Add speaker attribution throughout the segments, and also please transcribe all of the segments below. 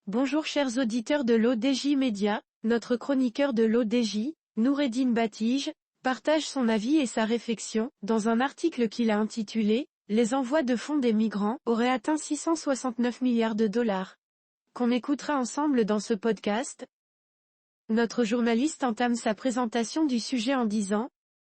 Speaker 1: Bonjour chers auditeurs de l'ODJ Média, notre chroniqueur de l'ODJ, Noureddine Batige, partage son avis et sa réflexion, dans un article qu'il a intitulé « Les envois de fonds des migrants auraient atteint 669 milliards de dollars », qu'on écoutera ensemble dans ce podcast. Notre journaliste entame sa présentation du sujet en disant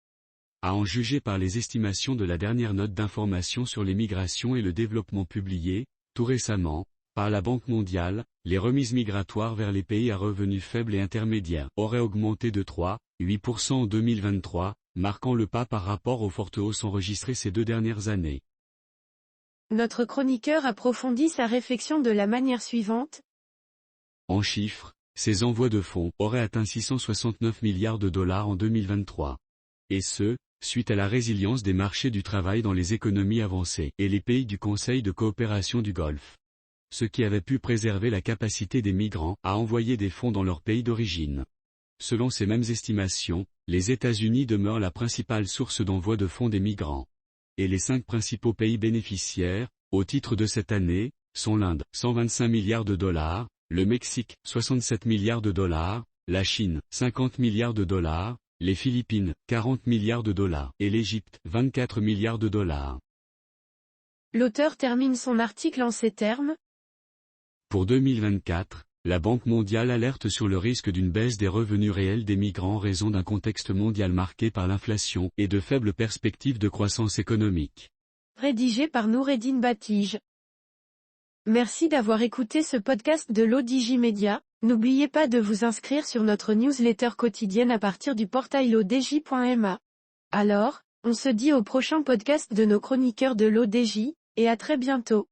Speaker 1: «
Speaker 2: À en juger par les estimations de la dernière note d'information sur les migrations et le développement publiée, tout récemment, par la Banque mondiale, les remises migratoires vers les pays à revenus faibles et intermédiaires auraient augmenté de 3,8% en 2023, marquant le pas par rapport aux fortes hausses enregistrées ces 2 dernières années. »
Speaker 1: Notre chroniqueur approfondit sa réflexion de la manière suivante.
Speaker 2: En chiffres, ces envois de fonds auraient atteint 669 milliards de dollars en 2023. Et ce, suite à la résilience des marchés du travail dans les économies avancées et les pays du Conseil de coopération du Golfe. Ce qui avait pu préserver la capacité des migrants à envoyer des fonds dans leur pays d'origine. Selon ces mêmes estimations, les États-Unis demeurent la principale source d'envoi de fonds des migrants. Et les 5 principaux pays bénéficiaires, au titre de cette année, sont l'Inde, 125 milliards de dollars, le Mexique, 67 milliards de dollars, la Chine, 50 milliards de dollars, les Philippines, 40 milliards de dollars, et l'Égypte, 24 milliards de dollars.
Speaker 1: L'auteur termine son article en ces termes.
Speaker 2: Pour 2024, la Banque mondiale alerte sur le risque d'une baisse des revenus réels des migrants en raison d'un contexte mondial marqué par l'inflation et de faibles perspectives de croissance économique.
Speaker 1: Rédigé par Noureddine Batige. Merci d'avoir écouté ce podcast de l'ODJ Média. N'oubliez pas de vous inscrire sur notre newsletter quotidienne à partir du portail odj.ma. Alors, on se dit au prochain podcast de nos chroniqueurs de l'ODJ, et à très bientôt.